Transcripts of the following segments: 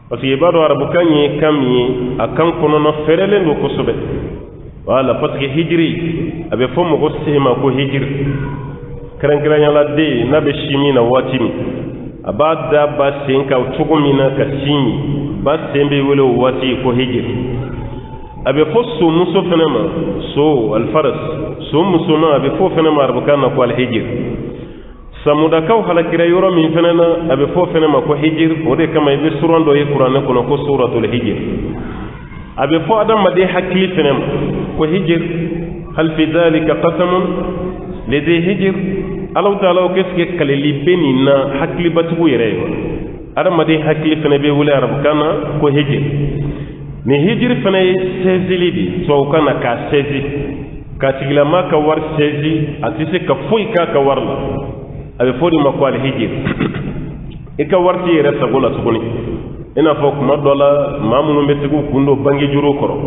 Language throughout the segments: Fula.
parce que ibadu arabu kanyi kamyi akan kono no ferele ndo ko sobe wala parce que hijri abe fo mo ko sema ko hijri kran yala de na be shimi na watimi abada ba senka utugumina ka sini ba sembe wele wati ko hijri abe fo so muso fenema so al faras so muso ma abe fo fenema arabu kan ko al hijri samuda kaw halakira yoro min fenana abe fo fenema ko hijir o de kama ibe surando e qur'an ko ko suratul hijr abe fo adam ma de hakli fenema ko hijir hal fi dhalika qasamun lidi hijr allah ta'ala ko keske kaleli benina hakli batu yere adam ma de hakli fene be wala arab kana ko hijir ni hijir fene sezilidi so kana ka sezi ka tigla ma ka war sezi atise ka fuy ka warla abe fodi makko al hijir ika warti yere sagola suguni ina fo kuma dola mamunu betigu kundo bangi juru koro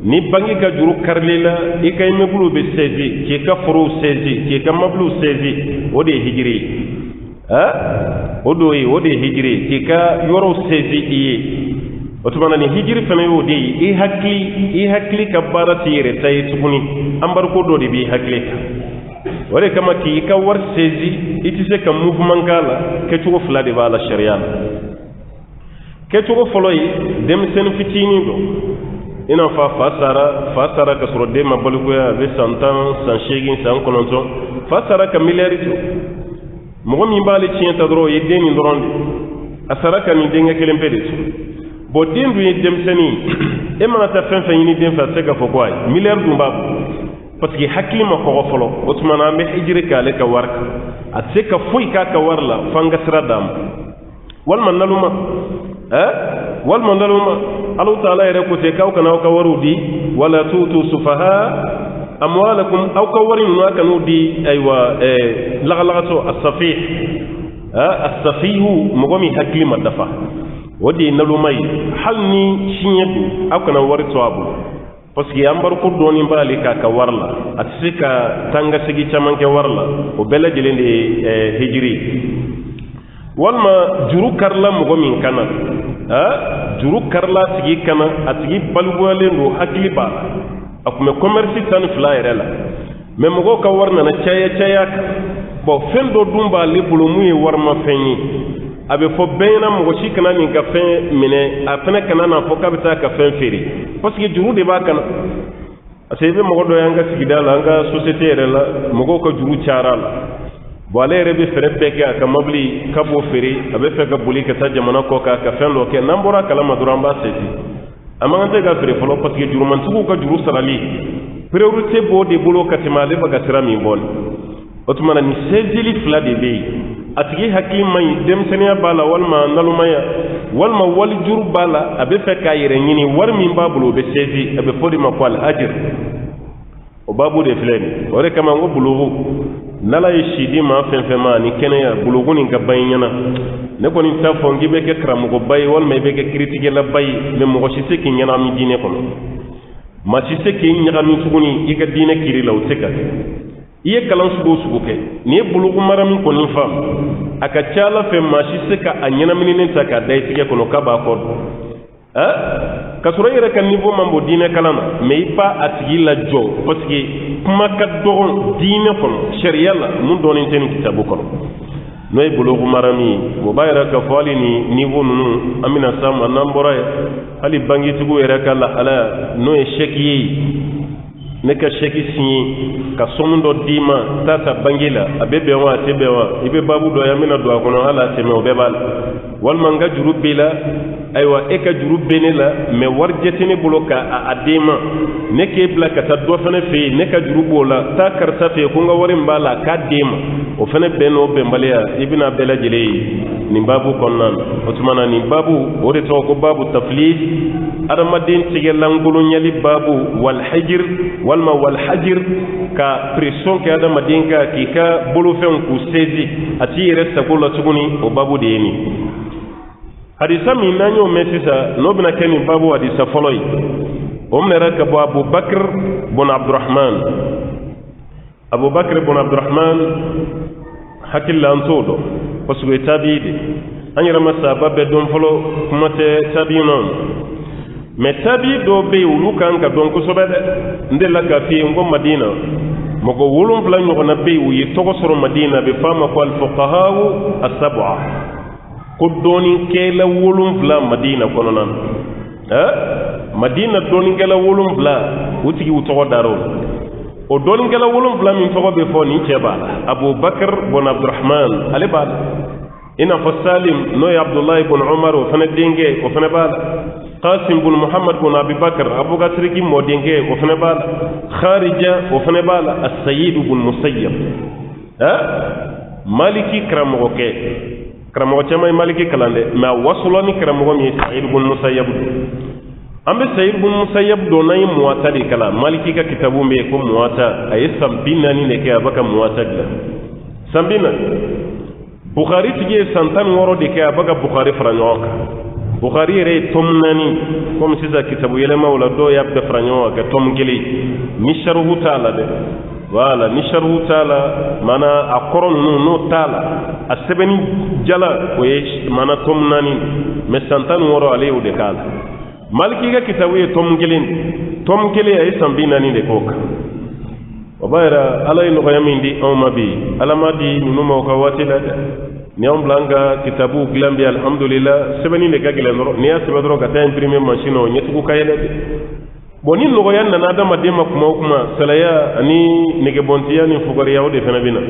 ni bangi ka juru karlela ika mebulu be sezi ke ka furu sezi ke ka mablu sezi ode hijiri ode hijiri ke ka yoro sezi iye otumana ni hijiri fana yodi i hakli ka barati yere tay suguni ambar ko do bi hakli wale kama ki ka war sezi itise ka mouvement kala ke tugo fula de bala sharia ke tugo foloyi dem sen fitini do ina fa fasara ka soro de mabalugo ya be santan san shegin san kononto fasara ka miliyarito mo mi bali tienta dro yedde ni ndronde asara ka ni denga kelempe de bo dendu ni dem seni e mana ta fen fen ni dem fa se ka fo koy miliyar du mbab parce que hakili ma ko folo otumana be hijri ka le ka warka atseka fuy ka warla fanga sradam wal manaluma wal manaluma Allah ta'ala yare ko te ka kana ka warudi wala tutu sufaha amwalakum aw ka warin ma kanu di aywa lagalagato as-safih as-safihu mogomi hakili ma dafa wodi nalumai halni shinyedu aw kana wari tawabu parce que ambar ko doni mbali ka warla atsika tanga sigi chamanke warla o bela jelende hijri walma juru karla mugo min kana juru karla sigi kana atigi balwale ndo hakli ba akume commerce tan flyer la mais mugo ka warna na chaya bo fendo dumba le bulu muyi warma fenyi abe fo bena mo shi kana min ka fen mine afena kana na fo kabita ka fen feri parce que juru de ba kana asebe mo do yanga sigidala anga société rela mo ko juru charala bo ale rebe fere peke aka mabli kabo feri abe fe ka buli ka ta jamana ko ka fen lo ke nambora kala maduramba seti amanga ga fere folo parce que juru man tuko ka juru sarali priorité bo de bolo katimale ba gatira mi bol otumana ni sezili fla de bey atigi hakili may dem senia bala walma nalumaya walma wal jur bala abe fe kayire nyini war min babulo be sezi abe fodi makwal ajir o babu de fleni ore kama ngo bulugu nala yishidi ma fenfema ni kenya bulugu ni gabaynyana ne ko ni ta fongi be ke kram go bay walma be ke critique la bay me mo shise ki nyana mi dine ko ma shise ki nyaka mi suguni iga dine kiri law teka iye kalan sugu ke ni bulugu marami ko ni fam aka chala fe mashi seka anyana minine taka dai tige kono kaba ko ka surayira kan niveau mambo dine kalana me ipa atigi la jo parce que kuma ka dogon dine kono sharia la mun doni teni kitabu kono noy bulugu marami mo bayra ka fali ni niveau nunu amina sama nambora hali bangi tugu era kala ala noy sheki ne ka sheki sinyi ka somundo dima tata bangila abebe wa tebewa ibe babu do yamina do akono ala teme obebal wal manga jurubila aywa e ka jurubenela me warjetini buloka a adima ne ke bla ka ta do fana fe ne ka jurubola ta karta fe ko nga wari mbala ka dima o fana beno be mbaliya ibina bela jile ni babu konnan otumana ni babu o de to ko babu taflid adamadin tigellangulu nyali babu wal hijr walma wal hajir ka pression ke adamadin ka ki ka bulu fen ku sezi ati resta ko la tuguni o babu de ni hadisa min nanyo mesisa no bina keni babu hadisa folloy omnera ka Abu Bakr bin Abdurrahman Abu Bakr bin Abdurrahman hakilla antodo pasugo tabide an yɛrɛ ma sahaba bɛɛ dɔn fɔlɔ kuma tɛ tabiina mais tabi dɔw bɛ yen olu kan ka dɔn kosɛbɛ dɛ n delila k'a f'i ye n ko madina mɔgɔ 7 ɲɔgɔnna bɛ yen u ye tɔgɔ sɔrɔ madina a bɛ f'a ma ko alfuqahawu as-sab'a ko dɔɔninkɛla 7 madina kɔnɔna na madina dɔɔninkɛla 7 u tigiw tɔgɔ dara o dɔɔninkɛla 7 min tɔgɔ bɛ fɔ nin cɛ b'a la abubakar bɔn abdurahman ale b'a la i n'a fɔ salim n'o ye abdullahi bɔn umar o fana denkɛ o fana b'a la qasim bun muhammad bun abubakar abubakar ki mɔdenkɛ o fana b'a la kharija o fana b'a la as-sayyid bun musayyab maliki karamɔgɔkɛ karamɔgɔ caman ye maliki kalan dɛ mais a wasola ni karamɔgɔ min ye sayyid bun musayyab an bɛ sayyid bun musayyab dɔn n'an ye muwata de kalan maliki ka kitabu bɛ yen ko muwata a ye san 40 de kɛ a bɛ ka muwata dilan san 40 bukhari tigi ye san 16 de kɛ a bɛ ka bukhari fara ɲɔgɔn kan bukhari yɛrɛ ye tome 4 comme sisan kitabu yɛlɛmaw la dɔw y'a bɛɛ fara ɲɔgɔn kan kɛ tome 1 ni sharhu t'a la dɛ voilà ni sharhu t'a la mana a kɔrɔ ninnu n'o t'a la a sɛbɛnni jala o ye mana tome 4 mais san 16 ale y'o de k'a la maliki ka kitabu ye tome 1 tome 1 a ye san 40 de k'o kan o b'a yira ala ye nɔgɔya min di anw ma bi ala ma di ninnu ma o ka waati la dɛ ni anw bila an ka kitabu dilan bi alhamdulillah sɛbɛnni de ka gɛlɛn dɔrɔn n'i y'a sɛbɛn dɔrɔn ka taa imprimer machine o ɲɛtugu ka yɛlɛ de bon ni nɔgɔya nana adamaden ma kuma o kuma salaya ani negebɔntiya ni fugariya o de fana bɛ na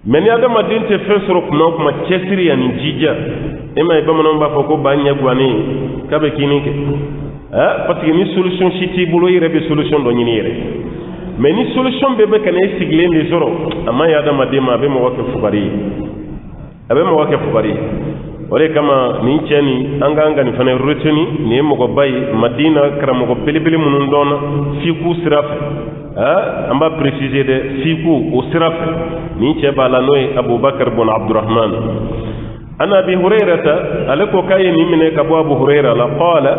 mais ni adamaden tɛ fɛn sɔrɔ kuma o kuma cɛsiri ani jija e ma ye bamananw b'a fɔ ko ba ɲɛ guwanen k'a bɛ kini kɛ parce que ni solution si t'i bolo i yɛrɛ bɛ solution dɔ ɲini yɛrɛ mais ni solution bɛɛ bɛ ka na e sigilen de sɔrɔ a ma ɲi adamaden ma a bɛ mɔgɔ kɛ fugari ye a bɛ mɔgɔ kɛ fugari ye o de kama nin cɛ nin an k'an ka nin fana retenu nin ye mɔgɔba ye madina karamɔgɔ belebele minnu dɔnna fiku sira fɛ an b'a préciser dɛ fiku o sira fɛ nin cɛ b'a la n'o ye abubakar bɔn abdurahman an abi hurayrata ale ko k'a ye nin minɛ ka bɔ abu hurayra la qala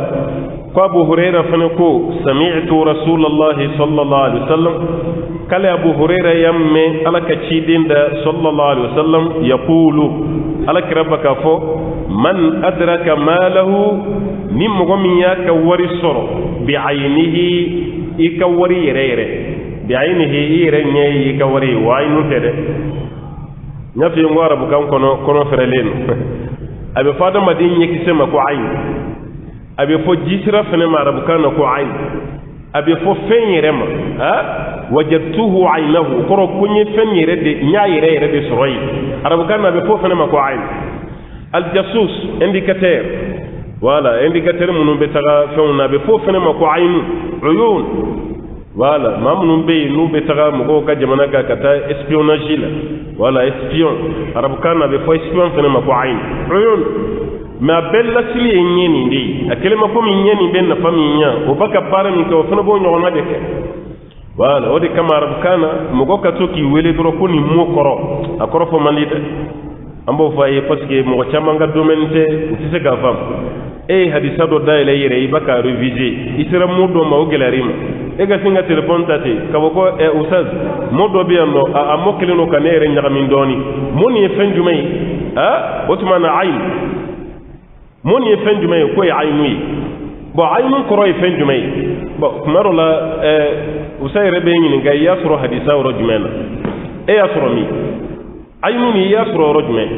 ko abu hurayra fana ko sami'tu rasulallahi sallallahu alaihi wasallam kale abu hurayra y'a mɛn ala ka ciden da sallallahu alaihi wasallam yaqulu ala kira bɛ k'a fɔ man adraka malahu ni mɔgɔ min y'a ka wari sɔrɔ bi aynihi i ka wari yɛrɛ yɛrɛ bi aynihi i yɛrɛ ɲɛ y'i ka wari wa aynu tɛ dɛ n y'a f'i ye n ko arabukan kɔnɔ fɛrɛlen don a bɛ fɔ adamaden ɲɛkisɛ ma ko ayin a bɛ fɔ jisira fana ma arabukan na ko ayin a bɛ fɔ fɛn yɛrɛ ma wajadtuhu aynahu o kɔrɔ ko n ye fɛn yɛrɛ de n y'a yɛrɛ yɛrɛ de sɔrɔ yen arabukan na a bɛ fɔ fana ma ko ayin aljasus indicateur voilà indicateur minnu bɛ taga fɛnw na a bɛ fɔ fana ma ko ayinu uyun voilà maa minnu bɛ yen n'u bɛ taga mɔgɔw ka jamana kan ka taa espionnage la voilà espion arabukan na a bɛ fɔ espion fana ma ko ayin uyun mais a bɛɛ lasili ye ɲɛ nin de ye a kɛlen ma komi ɲɛ nin bɛ nafa min ɲa o b'a ka baara min kɛ o fana b'o ɲɔgɔnna de kɛ voilà o de kama arabukan na mɔgɔ ka to k'i wele dɔrɔn ko nin mot kɔrɔ a kɔrɔ fɔ man di dɛ an b'o fɔ a ye parce que mɔgɔ caman ka domaine tɛ u tɛ se k'a faamu e ye hadisa dɔ dayɛlɛ i yɛrɛ i b'a ka réviser i sera mot dɔ ma o gɛlɛyara i ma e ka sin ka téléphone ta ten ka fɔ ko ustaz mot dɔ bɛ yan nɔ a mot kelen don ka ne yɛrɛ ɲagami dɔɔnin mot nin ye fɛn jumɛn ye o tuma na ayin mot nin ye fɛn jumɛn ye k'o ye ayinu ye bon ayinu kɔrɔ ye fɛn jumɛn ye bon tuma dɔ la usa yɛrɛ bɛ ɲininka i y'a sɔrɔ hadisa yɔrɔ jumɛn na e y'a sɔrɔ min ayinu nin i y'a sɔrɔ yɔrɔ jumɛn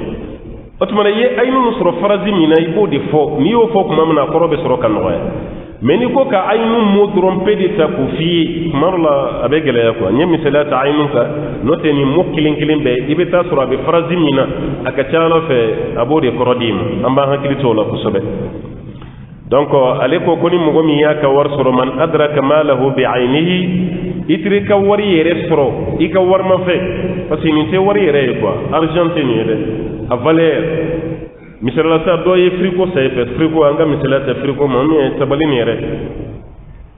o tuma na i ye ayinu sɔrɔ farasi min na i b'o de fɔ n'i y'o fɔ tuma min na a kɔrɔ bɛ sɔrɔ ka nɔgɔya mais n'i ko ka ayinu mot dɔrɔn pe de ta k'o f'i ye tuma dɔ la a bɛ gɛlɛya quoi n ye misaliya ta ayinu kan n'o tɛ nin mot kelen kelen bɛɛ i bɛ taa sɔrɔ a bɛ farasi min na a ka ca ala fɛ a b'o de kɔrɔ d'i ma an b'an hakili to o la kosɛbɛ donc ale ko ni mɔgɔ min y'a ka wari sɔrɔ man adraka malahu bi aynihi i tiri ka wari yɛrɛ sɔrɔ i ka wari ma fɛ parce que nin tɛ wari yɛrɛ ye quoi argent tɛ nin ye dɛ a valeur misalila sa dɔ ye frigo sa i fɛ frigo an ka misaliya tɛ frigo ma min ye tabali nin yɛrɛ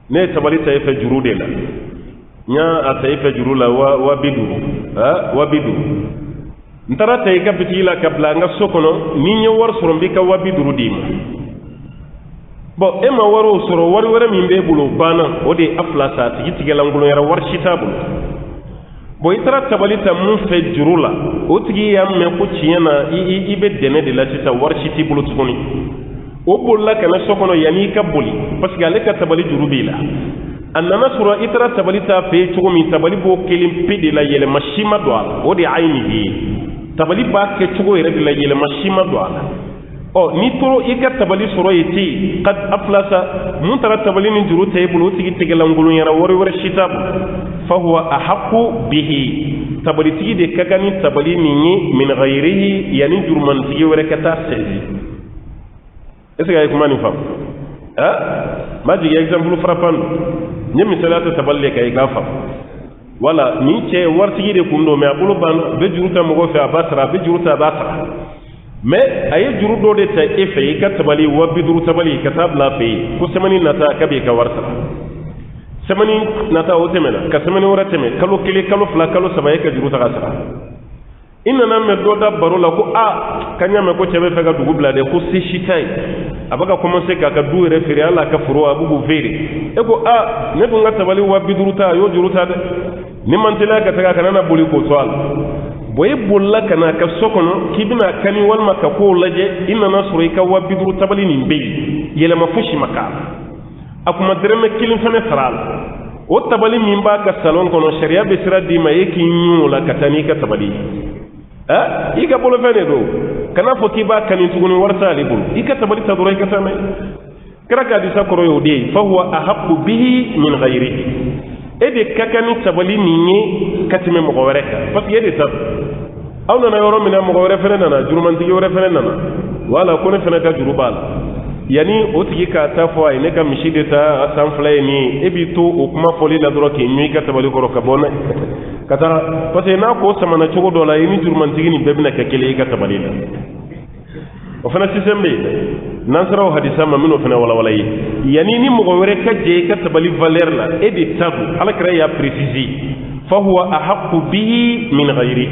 ne ye tabali ta i fɛ juru de la n y'a ta i fɛ juru la wa 50 n taara ta i ka bitigi la ka bila an ka so kɔnɔ ni n ye wari sɔrɔ n b'i ka 50 d'i ma bon e ma wariw sɔrɔ wari wɛrɛ min b'e bolo banna o de ye a fila sa a tigi tigɛlankolonyara wari si t'a bolo bo itara tabali ta mun fe juru la o tigi ya men ko tiɲɛna i be dɛmɛ de la sisan wari si t'i bolo tuguni o bolila kana so kɔnɔ yanni i ka boli parce que ale ka tabali juru b'i la a nana sɔrɔ i taara tabali ta fɛ cogo min tabali b'o kelen pe de la yɛlɛma si ma don a la o de ye ayini ye tabali b'a kɛ cogo yɛrɛ de la yɛlɛma si ma don a la ni toro i ka tabali sɔrɔ ye ten kad aflasa mun taara tabali ni juru ta i bolo o tigi tɛgɛlankolonyara wari wɛrɛ si t'a bolo fahuwa ahaqqu bihi tabalitigi de ka kan ni tabali nin ye min ghayrihi yani jurumantigi wɛrɛ ka taa sɛzi est ce que a ye kuma nin faamu ma jigi exemple frappant n ye misaliya ta tabali de ka i k'a faamu wala nin cɛ waritigi de kun don mais a bolo banna a bɛ juru ta mɔgɔ fɛ a b'a sara a bɛ juru ta a b'a sara mais a ye juru dɔ de ta e fɛ i ka tabali wa 50 tabali ka taa bila a fɛ yen ko semaine nata k'a b'i ka wari sara semaine nata o tɛmɛna ka semaine wɛrɛ tɛmɛ kalo 1 kalo 2 kalo 3 e ka juru ta ka sara i nana mɛn dɔ da baro la ko ka ɲa mɛn ko cɛ bɛ fɛ ka dugu bila dɛ ko se si t'a ye a bɛ ka commencer k'a ka du yɛrɛ feere hali a ka foro a b'u k'u feere e ko ne dun ka tabali wa 50 ta a y'o juru ta dɛ ni man teliya ka taga a kana na boli k'o to a la bon e bolila ka na ka so kɔnɔ k'i bɛna kani walima ka kow lajɛ i nana sɔrɔ i ka wa 50 tabali nin bɛ yen yɛlɛma fosi ma k'a la a kuma dɛrɛmɛ 1 fana sara a la o tabali min b'a ka salon kɔnɔ sariya bɛ sira d'i ma e k'i ɲun o la ka taa n'i ka tabali ye i ka bolofɛn de don kana fɔ k'i b'a kani tuguni wari t'ale bolo i ka tabali ta dɔrɔn i ka taa n'a ye kira ka hadisa kɔrɔ y'o de ye fahuwa ahaqqu bihi min ghayrihi e de ka kan ni tabali nin ye ka tɛmɛ mɔgɔ wɛrɛ kan parce que e de ta aw nana yɔrɔ min na mɔgɔ wɛrɛ fɛnɛ nana jurumantigi wɛrɛ fɛnɛ nana wala ko ne fɛnɛ ka juru b'a la yanni o tigi k'a ta fɔ a ye ne ka misi de ta a san 2 ye nin ye e b'i to o kuma fɔli la dɔrɔn k'i ɲun i ka tabali kɔrɔ ka bɔ n'a ka taa parce que n'a ko samana cogo dɔ la i ni jurumantigi nin bɛɛ bɛna kɛ kelen i ka tabali la o fana système bɛ yen n'an sera o hadisa ma min'o fana walawala ye yanni ni mɔgɔ wɛrɛ ka jɛ i ka tabali valeur la e de ta don alakira y'a préciser fahuwa ahaqqu bihi min ghayrihi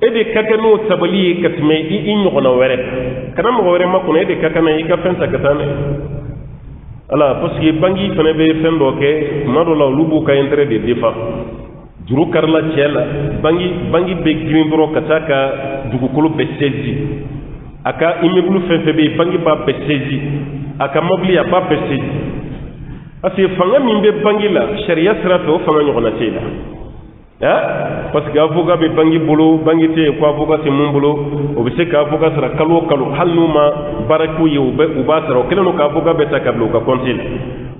e de ka kan n'o tabali ye ka tɛmɛ i ɲɔgɔnna wɛrɛ kana mɔgɔ wɛrɛ ma kɔnɔ e de ka kan i ka fɛn ta ka taa n'a ye ala parce que banque fana bɛ fɛn dɔ kɛ tuma dɔ la olu b'u ka intérêt de défend juru karila cɛ la banque bɛ girin dɔrɔn ka taa ka dugukolo bɛɛ saisi a ka immeuble fɛn fɛn bɛ yen banque b'a bɛɛ saisi a ka mobili a b'a bɛɛ saisi parce que fanga min bɛ banque la sariya sira fɛ o fanga ɲɔgɔnna tɛ yen parce que avocat bɛ banque bolo banque tɛ yen ko avocat tɛ mun bolo o bɛ se ka avocat sara kalo o kalo hali n'u ma baara k'u ye u b'a sara o kɛlen don ka avocat bɛ ta ka bila u ka compte la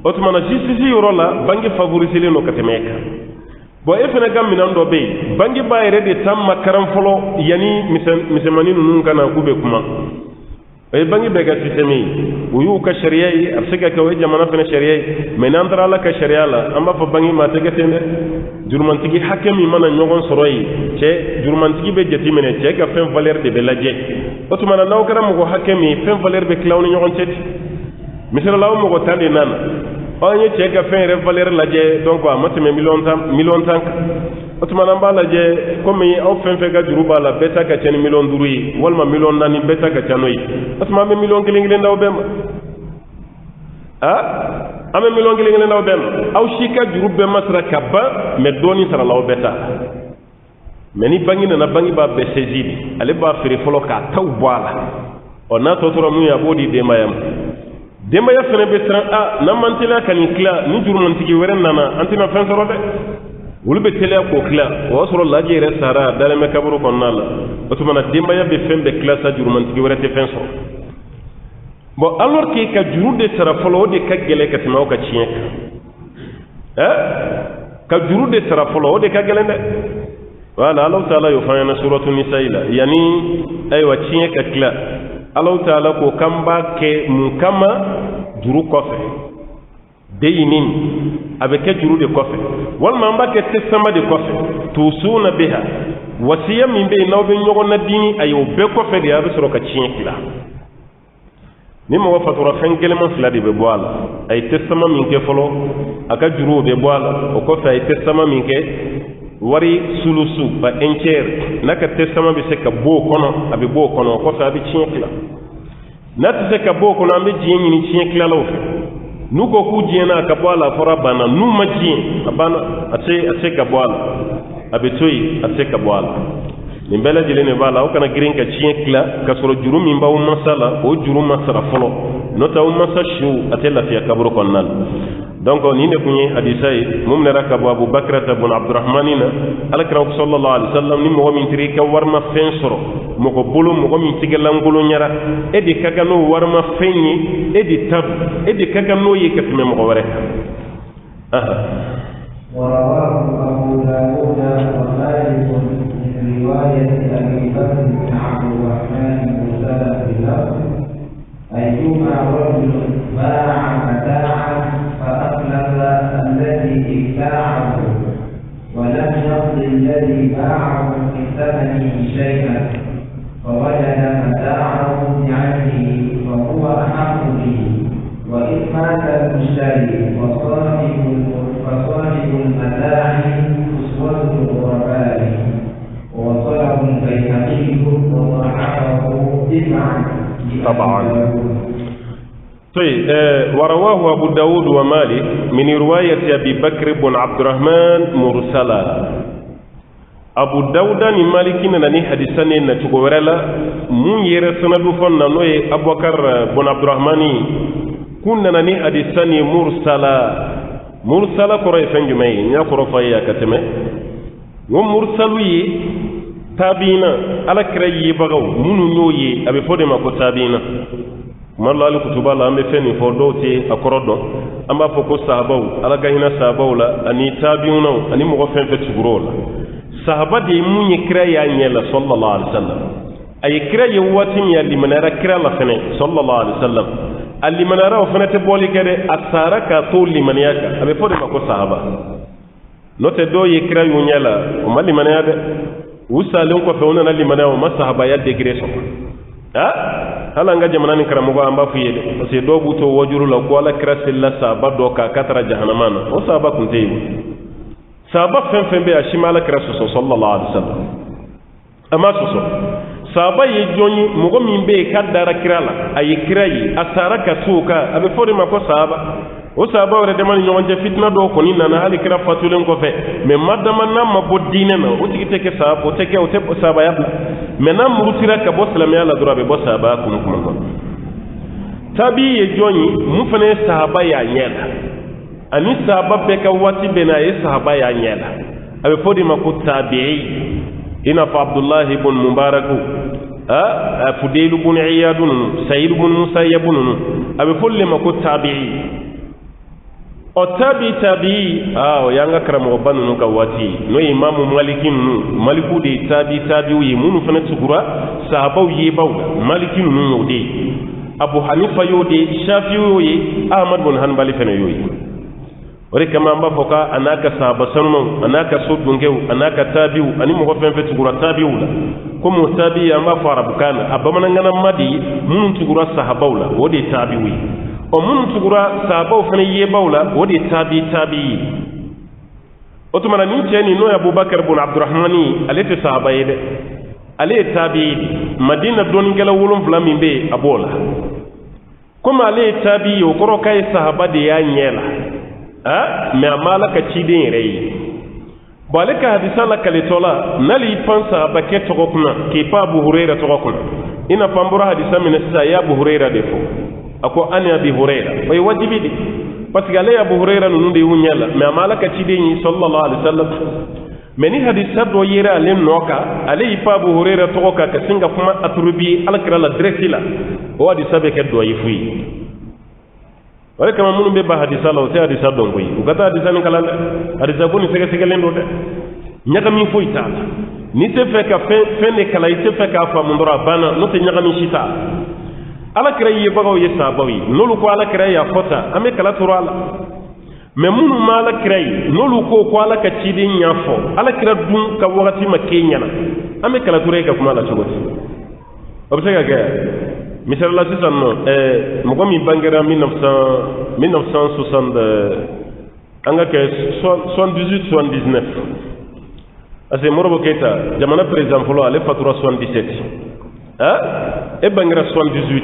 o tuma na justice yɔrɔ la banque favoriser don ka tɛmɛ e kan bon e fana ka minɛn dɔ bɛ yen banque b'a yɛrɛ de ta makaran fɔlɔ yanni misɛnmanin ninnu ka na k'u bɛ kuma o ye banque bɛɛ ka système ye o y'u ka sariya ye a bɛ se ka kɛ o ye jamana fana sariya ye mais n'an taara ala ka sariya la an b'a fɔ banque ma a tɛ kɛ ten dɛ jurumantigi hakɛ min mana ɲɔgɔn sɔrɔ yen cɛ jurumantigi bɛ jate minɛ cɛ ka fɛn valeur de bɛ lajɛ o tuma na n'aw kɛra mɔgɔ hakɛ min fɛn valeur bɛ tila aw ni ɲɔgɔn cɛ ten misalila aw mɔgɔ 10 de nana aw ye cɛ ka fɛn yɛrɛ valeur lajɛ donc a ma tɛmɛ million tan kan o tuma na an b'a lajɛ komi aw fɛn fɛn ka juru b'a la bɛɛ ta ka ca ni million 5 ye walima million 4 bɛɛ ta ka ca n'o ye o tuma an bɛ million 1 d'aw bɛɛ ma an bɛ million 1 d'aw bɛɛ ma aw si ka juru bɛɛ ma sara ka ban mais dɔɔni sarala aw bɛɛ ta mais ni banque nana banque b'a bɛɛ saisir ale b'a feere fɔlɔ k'a taw bɔ a la ɔ n'a tɔ tora mun ye a b'o di denbaya ma denbaya fana bɛ siran n'an man teliya ka nin tila ni jurumantigi wɛrɛ nana an tɛna fɛn sɔrɔ dɛ olu bɛ teliya k'o tila o y'a sɔrɔ laji yɛrɛ sara a dalen bɛ kaburu kɔnɔna la o tuma na denbaya bɛ fɛn bɛɛ tila sa jurumantigi wɛrɛ tɛ fɛn sɔrɔ bon alors que ka juru de sara fɔlɔ o de ka gɛlɛn ka tɛmɛ aw ka tiɲɛ kan ka juru de sara fɔlɔ o de ka gɛlɛn dɛ wala Allahu taala y'o fɔ an ɲɛna suratu nisa'i la yanni ayiwa tiɲɛ ka tila Allahu taala ko k'an b'a kɛ mun kama juru kɔfɛ deyinin a bɛ kɛ juru de kɔfɛ walima an b'a kɛ testament de kɔfɛ tusuna biha wasiya min bɛ yen n'aw bɛ ɲɔgɔn nadini a ye o bɛɛ kɔfɛ de a bɛ sɔrɔ ka tiɲɛ tila ni mɔgɔ fatura fɛn gɛlɛman 2 de bɛ bɔ a la a ye testament min kɛ fɔlɔ a ka juruw bɛ bɔ a la o kɔfɛ a ye testament min kɛ wari sulusu ba un tiers n'a ka testament bɛ se ka bɔ o kɔnɔ a bɛ bɔ o kɔnɔ o kɔfɛ a bɛ tiɲɛ tila n'a tɛ se ka bɔ o kɔnɔ an bɛ diɲɛ ɲini tiɲɛ tilalaw fɛ n'u ko k'u diɲɛna a ka bɔ a la a fɔra banna n'u ma diɲɛ a banna a tɛ se ka bɔ a la abetoy aseka boala nimbela jilene bala o kana girin ka chien kla ka soro juru min bawo masala o juru masara folo nota o masa shu atela fi kabro konnal donc ni ne kunye hadisai mum ne rakabu Abu Bakr ibn Abdurrahmanina alakra sallallahu alaihi wasallam ni mo min tri ka warma fen soro mo ko bulu mo min tigelan gulu nyara e di kaga no warma fenni e di tab e di kaga no yikat me mo wore ورواه أبو داود ومالك من رواية أبي بكر بن عبد الرحمن مرسلا في اللفظ أيما رجل باع متاعا فأخلف الذي ابتاعه ولم يقض الذي باعه من ثمنه شيئا فوجد متاعه بعينه فهو أحق به وإن مات المشتري فصاحب المتاع أسوة الغرباء ووصله البيهقي وضعفه طبعا. طيب ورواه أبو داود ومالك من رواية أبي بكر بن عبد الرحمن مرسلا أبو داود مالك نني حديثني نتقورلا من يرسنا بفن نوي أبو بكر بن عبد الرحمن كنا نني حديثني مرسلا كوري فنجمي يا كورفايا كتمه ومرسلوي تابينا على كري بغو منو نوي أبي فودي ما كتابينا مالله الكتب الله أم فني فردوتي أكردو أما فوق صحابو على جهنا صحابو لا أني تابيونا أني مغفن في تقرولا صحابة دي من يكري يعني صلى الله عليه وسلم أي كري واتم يلي من يرى كري الله فني صلى الله عليه وسلم اللي من يرى وفني تبولي كده أسارك طول لمن يكا أبي فودي ما كصحابة نوتدو يكري يونيلا وما لمن يرى وسالون كفونا لمن يرى وما صحابة يدقريسو hala nga jamana ni karamogo amba fiyede parce que do buto wajuru la ko ala krasilla saba do ka katara jahannamana o saba kunte saba fen be ashimala krasu sallallahu alaihi wasallam ama so saba ye joni mogo min be kadara kirala ay kirayi asara ka suka abe fori mako saba o saba wala de man nyonje fitna do ko ni nana hali kira fatulen ko fe mais madama namma bo dine na o tigi teke saba o teke o te saba ya mais nam murutira ka bo salamiya la durabe bo saba kum tabi ye joni mu fane sahaba ya nyela ani sahaba be ka wati bena ye sahaba ya nyela abe fodi mako tabi'i ina fa Abdullah ibn Mubarak Fudayl ibn Iyad Sa'id ibn Musayyab abe folle mako tabi'i o tabi'i o yanga karamo banu ka wati no imamu malikin maliku de tabi'i munu fana tsugura sahaba yi bawda malikin no de Abu Hanifa yode Shafi'i yoyi Ahmad bin Hanbali fana yoyi ore kama amba foka anaka sahaba sanu anaka sodungew anaka tabi'u ani mo fen fe tsugura tabi'u la ko mo tabi'i amba fara bukana abamana ngana madi mun tsugura sahaba wala wode tabi'u o mun tugura sahaba fana ye bawla wodi tabi'i o to mana ni teni no Abubakar ibn Abdurrahmani alete sahaba yede ale tabi'i Madina don gela wolum flamin be abola kuma ale tabi'i o koro kai sahaba de ya nyela me amala ka cidin rei balika hadisa la kalitola nali pan sahaba ke tokokuna ke pa Abu Hurairah tokokuna ina pambura hadisa minasa ya Abu Hurairah defo ako ani Abi Hurairah way wajibidi parce que ale Abu Hurairah nunu de wunyala mais amala ka cide ni sallallahu alaihi wasallam meni hadisa do yira ale noka ale ipa Abu Hurairah to ka singa kuma atrubi alkira la dressila o hadisa be ke do yifi wala kama munu be ba hadisa la o te hadisa do ngoyi ugata hadisa ni kala hadisa ko ni sege lendo de nyaka mi fo itala ni te fe ka fe ne kala ite fe ka fa mundora bana no te nyaka mi shita ala kira yi bagaw ye sabawi nolu ko ala kira ya fota ame kala turala mais munu ma ala kira yi nolu ko ala ka cidi nyafo ala kira dun ka wakati makenya na ame kala ture ka kuma la chogoti obsega ga misal la sisan no mo ko mi bangera 1960 anga ke 78 79 ase morobo keta jamana president folo ale fatura 77 e bangira 78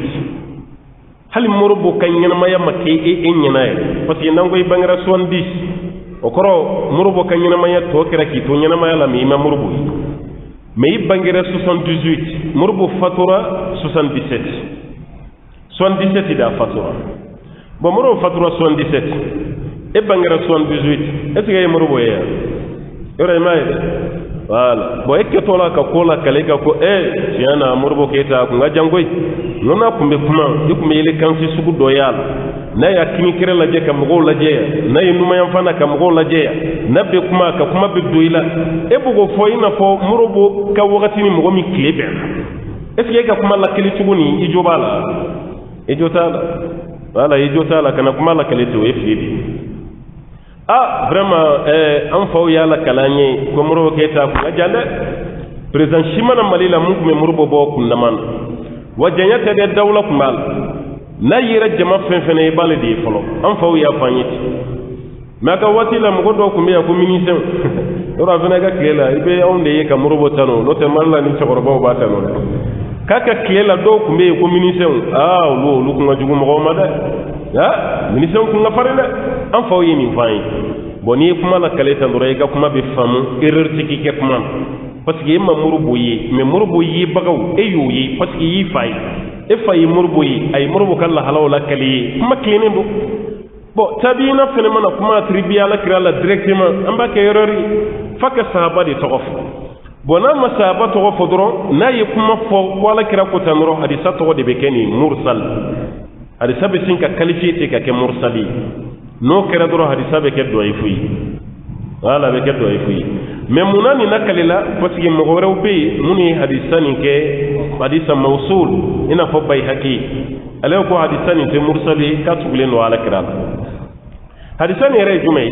hali morobo kan yana maya make e nyana parce que nango e bangira 70 o koro murubo ka ñinamaya to kera ki to ñinamaya la mi ima murubo mais i bangere 78 murubo fatura 77 da fatura bon murubo fatura 77 e bangere 78 est-ce que ye murubo ye yora ima ye voilà bon e ketola ka kola kale ka ko tiana murubo keta ko nga jangoy nona kumbe kuma ikumbe ile kansi sugu do yala na ya kini kire laje ka mgo laje na yinuma yan fana ka mgo laje na be kuma ka kuma be doila e bugo fo ina fo murubo ka wakati ni mgo mi klebe est-ce que ka kuma la kili tuguni ijobala ijotala wala ijotala kana kuma la kili to e fidi vraiment an faw yala kalanye ko murubo keta ko jande président Shimana Malila mun kuma murubo bo kundaman wajanya tade dawla kumbal na yira jama fenfene bale di folo an faw ya fanyiti maka wati la mgo do kumbe ya ko ministre ora vena ga klela ibe onde ye ka murubo tano no te malla ni chokorobo ba tano kaka klela do kumbe ko ministre lu ko ngajugo mo mada ya ministre ko ngafare na an faw yi ni fayi boni kuma la kaleta ndoro ga kuma be famu erreur tiki ke kuma parce que ma murubo yi mais murubo yi bagaw eyo yi parce que yi fay e fay murubo yi ay murubo kala halawla kali kuma klene do bon tabina fene mana kuma tribia la kira la directement amba ke erreur faka sahaba di togof bona ma sahaba togof doro na yi kuma fo wala kira ko tanro hadisa to de bekeni mursal hadisa be sinka qualifié ka ke mursali no kira doro hadisa be ke do ay fuyi wala be ke do ay fuyi mais munani nakalila parce que mo rew be muni hadisa ni ke hadisa mawsul ina fo bay haki ale ko hadisa ni te mursali ka tugule no ala kiral hadisa ni re jumay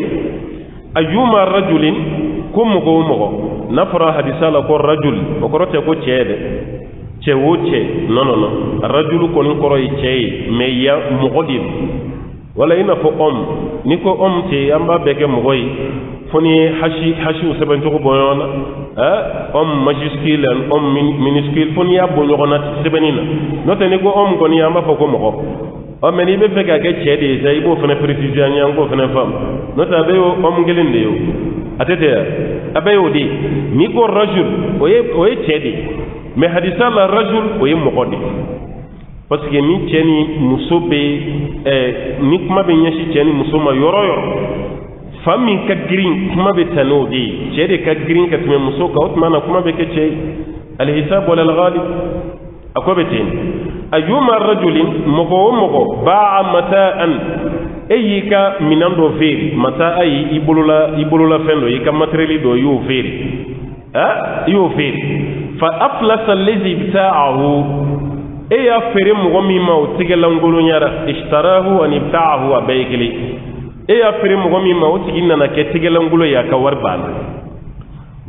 ayuma rajulin kum mo nafra hadisa la ko rajul o ko rote ko cede cewoce non rajul ko ni ko roy cey mais ya muqaddim wala ina fo ni ko te amba beke mo goy foni hashi useben to ko boyona majuscule minuscule foni ya boyona sebenina note ni ko ko ni amba fo ko mo meni be feka ke cede zay bo fene précision nyango fene fam nota be ngelinde yo atete abayo di ni ko rajul oye cede mais hadisa la rajul oye muqaddim parce que ni ceni musobe ni kuma be nyashi ceni musoma yoro fami ka green kuma be tanodi cede ka green ka tume muso ka otmana kuma be ke cey al hisab wal ghalib akobetin ayuma rajulin mogo ba'a mata'an ayika minando feri mata ay ibulula fendo yika materiali do yu feri fa aflasa allazi bita'ahu ya fere mogo mi ma o tigelangolo nyara ishtarahu an ibta'ahu abaykili ya fere mogo mi ma o tiginna na ke tigelangolo ya ka warbana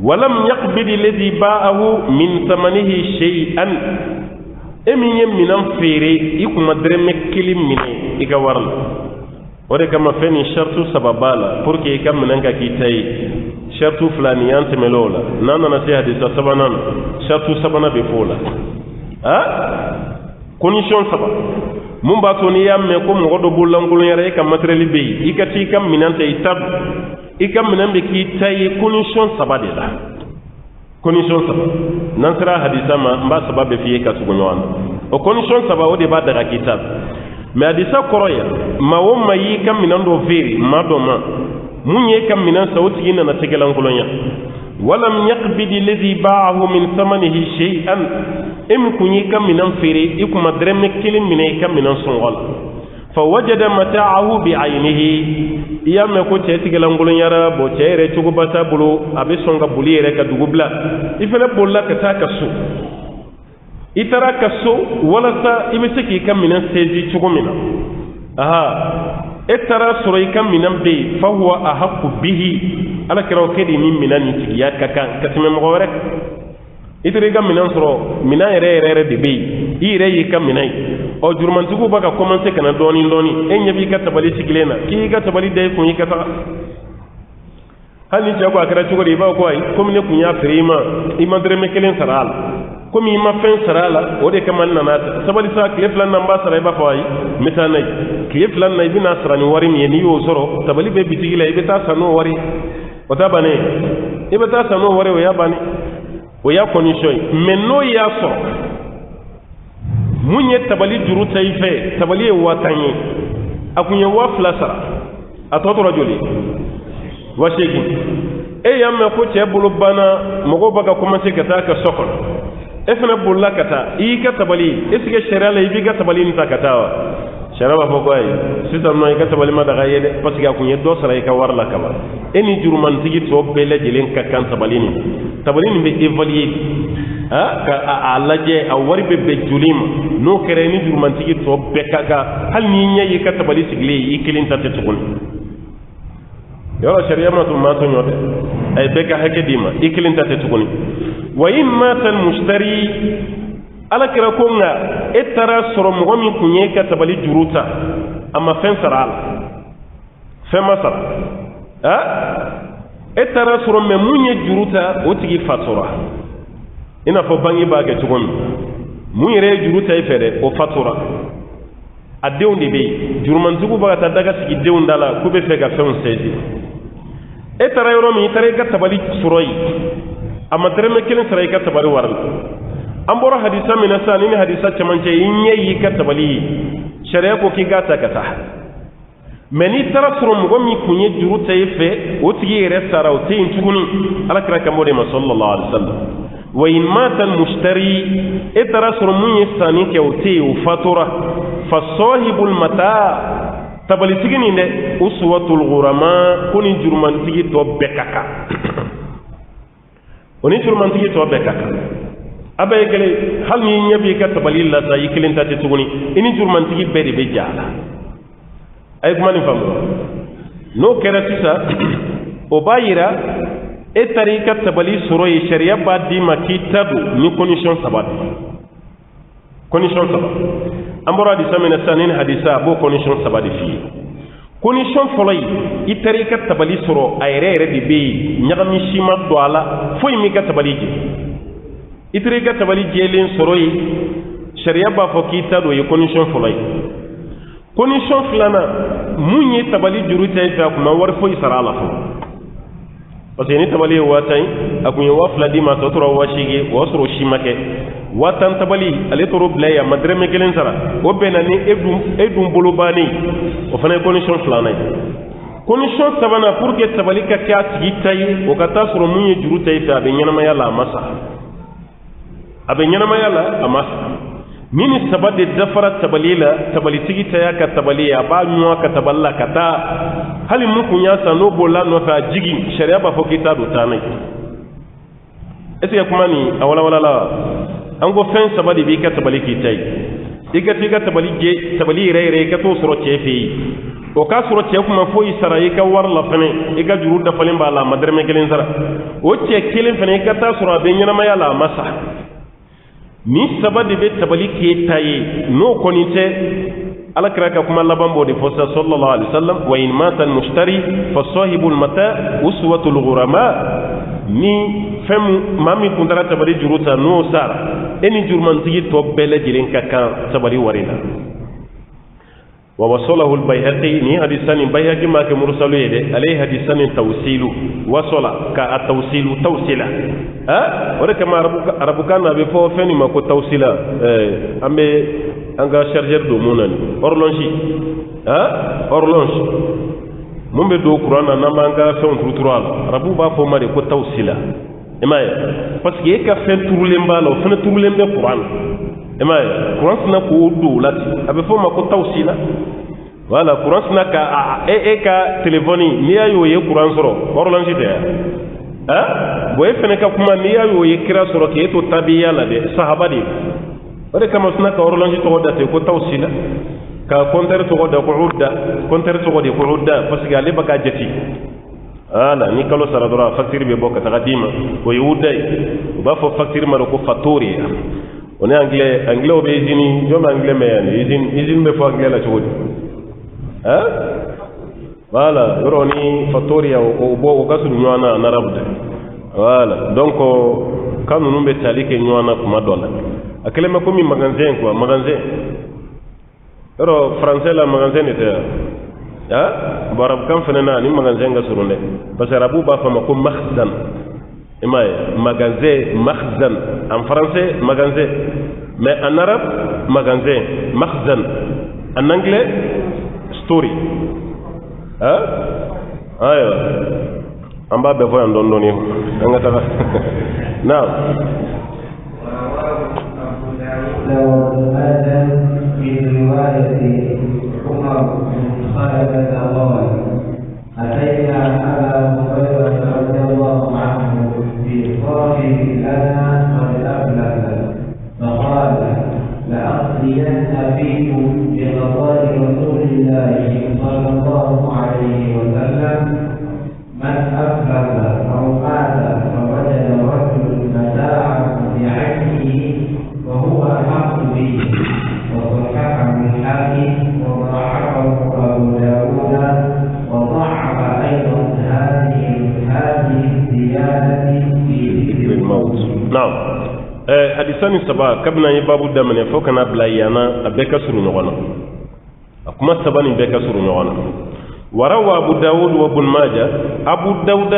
walam yaqbid allazi ba'ahu min thamanihi shay'an eminye minan fere ikuma dreme kilim mine iga warla ore kama feni shartu sababala pour que ikam minan ka kitai shartu fulani yante melola nana na se hadisa sabanan shartu sabana be fola condition saba mun ba to ni yamme ko mo godo bulangulu yare ka material be ikati kam minante itab ikam minan be kitai condition saba de la condition saba nan sira hadisa ma mba sababe fiye ka sugunwan o condition saba o de ba daga kitab mais hadisa koroya ma wo mayi kam minando veri madoma munye kam minan sawti ina na tegelan kolonya walam yaqbid alladhi ba'ahu min thamanihi shay'an em kunyi kam minan fere ikuma dreme kilim minay kam minan songol فوجد متاعه بعينه يا ما كنت تيغلانغول يارا بو تيري تشوغو باتا بلو ابي سونغا بولي ريكا دوغبلا يفنا بولا كتا كسو يترا كسو ولا تا يمسكي كم من سيجي تشوغو منا اترا سوري كم من بي فهو احق به على كراو كدي من نيتيا كاكان كتم مغورك itiri ga minan soro minan yere de be ire yi kam minai o jurman tugu baka commencer kana doni en yabi ka tabali siglena ki ga tabali dai kun yi ka ta hani ja ko akara tugo ba ko ay comme ne kun ya firima iman dere mekelen saral komi ma fen sarala o de kamal nanata sabali sa kile flan nan ba sara ba fayi mitanay kile flan nay bina sarani wari mi ni yo soro sabali be bitigi la ibeta sano wari o ta bane ibeta sano wari o ya bane o ya condition menno ya so munye tabali juru tayfe tabali watanye akunye wa flasara atotoro joli wa sheki e yamme ko ce bulu bana mogo baga commencer ka ta ka sokon e fana bulla kata i ka tabali esige sharia la ibi ka tabali ni takatawa sharia ba fogo ay sisan no i ka tabali ma daga yede parce que akunye do sara i ka warla kaba eni juruman tigi to bele jelen ka kan tabali ni be évaluer ka alaje a wari be julima no kere ni juruman tigi to be kaga hal ni nyayi ka tabali sigle i kilin tatte tukun yoro sharia ma to nyote ay be ka hake dima i kilin tatte tukun wa imma tal mushtari ala kira ko nga etara soro mo mi kunye ka tabali juruta amma fen saral fen masara etara soro me munye juruta o tigi fatura ina fo bangi baage tugon munyere juruta e fere o fatura adewndi be jurman zugu baga ta daga sigi dewndala ko be fega fen sedi etara yoro mi tare ka tabali suroi amma dereme kelen sarai ka tabari waral an boro hadisa mina sa ni hadisa chamance yi ka tabali sharia ko ki gata kata meni tara suru mo mi kunye juru tayfe o tigi resara o tin tuguni ala kira kamode ma sallallahu alaihi wasallam wa in mata al mushtari etara suru mun yastani ke o ti o fatura fa sahibul mata tabali tigini ne uswatul ghurama kuni jurman tigi to bekaka oni jurman tigi to bekaka abe gele hal ni nyabi ka tabali la sa yikilin ta tuguni ini jurman tigi beri be jala ay kuma ni famu no kera sisa o bayira e tarika tabali suro yi sharia ba di makitadu ni condition sabat ambora di samena sanin hadisa bo condition sabadi fi condition folay i tarika tabali suro ayre re di be nyagami shima doala foy mi ka tabali je i tarika tabali jelen suro yi sharia ba fo kitadu yi condition folay condition flana munye tabali juru tay fa kuma war fo isara la fo parce que ni tabali watay akunya wa fladi ma to toro washige wasro shimake watan tabali ale toro blaya madreme kelen sara o benani edum bolobani o fana condition flana condition sabana pour que tabali ka kati tay o kata soro munye juru tay fa be nyana mayala masa abe nyana mayala amasa mini sabade dafara tabalila tabali tigita ya ka tabaliya ba nyuwa ka taballa kata halin muku ya sano bola no fa jigi sharia ba fokita do tanai ese kuma ni awala la an go fen sabade bi ka tabali kitai diga tabali je tabali rere ka to soro chefi o ka soro che kuma fo isara yi ka war la fane iga juru da falin ba la madarme kelen sara o che kelen fane ka ta soro be nyana maya la masa ni sabade be tabali ke tayi no konite ala kraka kuma labambo de fosa sallallahu alaihi wasallam wa in mata al mushtari fa sahibul mata uswatul ghurama ni fem mami kundara tabali juruta no sara eni jurman tigi to bele jilen kaka tabali warina wa wasalahu al bayhaqi ni hadisan bayhaqi ma ke mursalu yede alai hadisan tawsilu wasala ka at-tawsilu tawsila wala kama arabukan na be fo feni ma ko tawsila ambe anga chargeur do monani horloge mumbe do qur'an na manga fen turutural arabu ba fo mari ko tawsila emay parce que ka fen turule mbalo fen turule mbe qur'an emay qur'an na ko do lati abe fo ma ko tawsila wala qur'an na ka ka telefoni ni ayo ye qur'an soro horloge de boye fene ka kuma ni ayo ye kira soro ke to tabiya la de sahaba de wala kama suna ka horloge to date ko tawsila ka kontere to da ko udda kontere to de ko udda parce que ale baka jeti ala ni kalo sara dora facture be boka takadima ko yudai ba fo facture maro ko fattori on est anglais o be izini jom anglais me yani izin be fo anglais la chodi voilà yoroni fattori o bo o kasu nyana na rabde voilà donc kanu numbe talike nywana kuma dola akelema komi magasin quoi magasin ero français la magasin était barab kam fenena ni magasin ga surunde parce que arabu ba fama ko makhzan imay magasin makhzan en français magasin mais en arabe magasin makhzan en anglais story ayo amba be voyan don doni nga taga now في رواية عمر بن خالد قال أتينا أبا هريرة رضي الله عنه بصاحب لنا قد أفلس فقال لأقضين فيكم بقضاء رسول الله صلى الله عليه وسلم من أفلس أو مات فوجد رجل متاعه بعينه وهو أحق به وصححه الحاكم وضعفه أبو داود وضعف أيضا هذه الزيادة في ذكر الموت. نعم. حديثان سبا كبنا يبابو دمنا فوقنا بلايانا أبيك سرو نغانا أكما سباني بيك سرو نغانا وروى أبو داود وابن ماجة أبو داود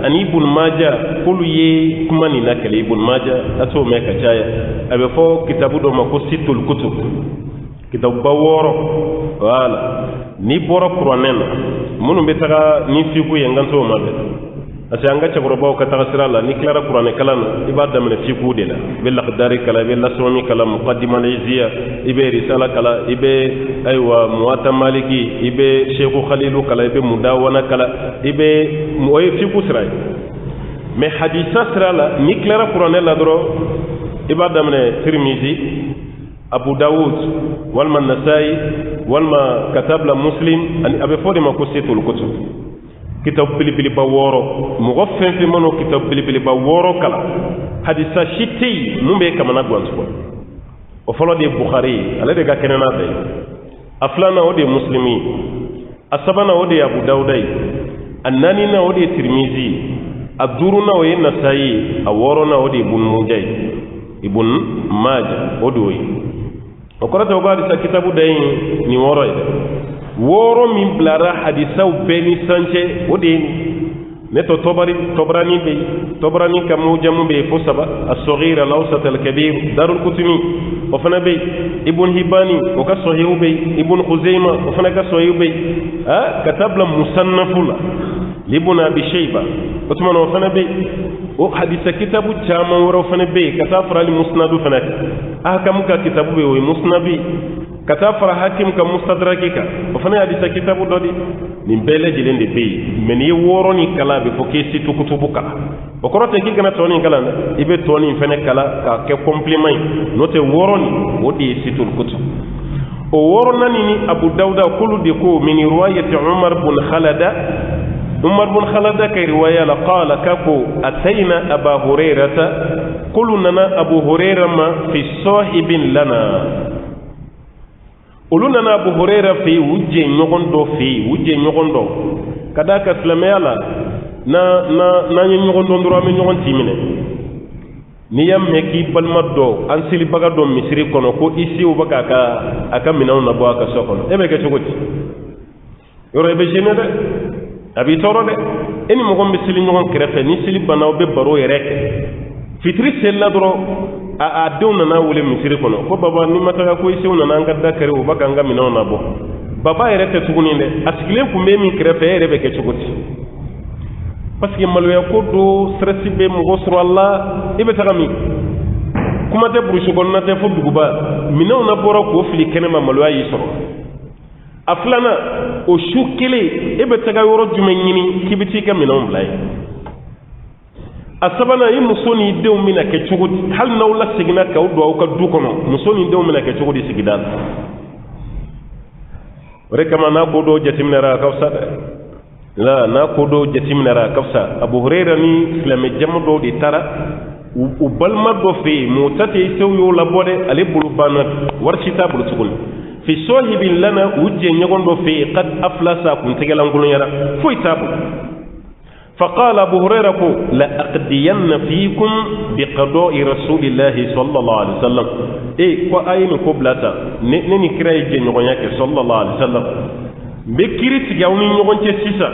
أن ابن ماجة كل يكمني نكلي ابن ماجة أتو ميكا جاية أبي فوق كتابو دو مكو ست الكتب كتاب باورو ولا ni boro kuranena munu betaka ni fiku yanganto mabe asa anga chagorobaw kata sirala ni klara qur'ane kalana ibada men fiku de la bil qadari kala bil lasmi kala muqaddima al-izziya ibe risala kala ibe aywa muwatta maliki ibe sheikh khalilu kala ibe mudawana kala ibe moy fiku siray mais haditha sirala ni klara qur'ane la doro ibada men tirmizi abu daoud walma nasai walma katabla muslim ani abe fodi ma ko setul kutub kitab bilibili ba woro mo fen fi mano kitab bilibili ba woro kala hadisa shiti mumbe kamana gwansko o folo de bukhari ala de ga kenena be aflana o de muslimi asabana o de abu daudai annani na o de tirmizi abduruna o nasai aworo na o de ibn mujay ibn majah o doyi o korata o gadi sa kitabu day ni woro ide woro min blara hadisa beni sanje odeni neto tobrani be tobrani kamu jamu be fo saba as-saghir al-awsat al-kabir darul kutumi o fana be ibn hibani o ka sahihu be ibn khuzaima o fana ka sahihu be katabla musannafula libn abi shayba o tuma o fana be o hadisa kitabu chama woro fana be katafra al-musnad fana ahkam ka kitabu be o musnabi katafra hakim ka mustadrakika o fana hadisa kitabu dodi ni bele jilende be men yi woro ni kala be fo kesi tukutubu kala o korote ki kana toni kala ibe toni fene kala ka ke compliment note woro ni wodi situl kutub o woro nani ni abu dauda kulu de ko min riwayati umar bin khalada kay riwaya la qala kafu atayna aba hurairata qulna abu hurairah ma fi sahibin lana uluna na abu hurairah fi wujje nyogondo kadaka islamiyala na nyogondo ndoro am nyogon timine ni yamme ki balmaddo an sili baga do misri kono ko isi o baga aka minaw na bo aka sokono ebe ke chogoti yoro ebe jenede abi toro de eni mo gombe sili nyogon krefe ni sili banaw be baro yereke fitri sella doro a dewna na wule misiri kono ko baba ni mataka ko isi una nanga dakare o baka nga minaw na bo baba yerete tuguni de asigile ku memi krefe yerebe ke chogoti parce que malwe ko do stressi be mo gosro Allah ibe tagami kuma te brusu gon na te fo duguba minaw na boro ko fili kenema malwa yisro aflana o shukile ibe taga yoro jume nyini kibiti ka minaw blay asabana yi musoni dew mina ke chugudi hal nawla sigina ka do ka du kono musoni dew mina ke chugudi sigidal rekama na bodo jatimnara kawsa la na kodo jatimnara kawsa abu hurairah ni islami jamdo di tara u balma do fe mutati sewyo la bode ale bulu bana warchita bulu sukul fi sahibin lana ujje nyagondo fe qad aflasa kun tegelangulu yara foi tabu فقال أبو هريرة لأقضين فيكم بقضاء رسول الله صلى الله عليه وسلم وأين قبلة نني كراي جنوانيك صلى الله عليه وسلم بكريت جاوني نيوان تسيسا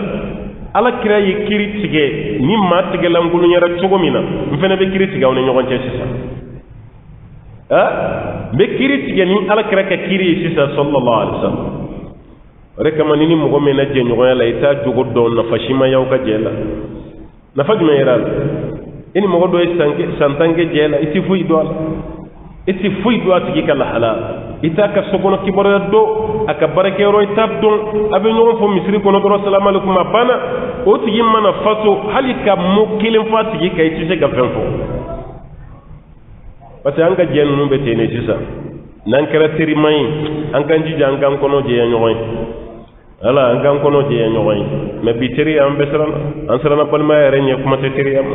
على كراي كريت جي نما تجلم قلنا يرتشومينا مفنا بكريت جاوني نيوان تسيسا بكريت جاني على كراك كري سيسا صلى الله عليه وسلم reka manini mogo mena je nyoya la ita jogo don na fashima yaw ka jela na fajma yaral ini mogo do santange jela iti fuy do tigi kala halal ita ka sogono kiboro do aka barake ro itab don abe nyogo fo misri kono do assalamu alaikum abana o tigi mana faso halika mo kilim fa tigi kay ci se ga fenfo parce que anga jenu no betene ci sa nan kara tiri may ankan ji jangan kono je nyoy ala an kan kono je ñoy mais bi teri am besran an sarana palma yare ñe kuma te teri am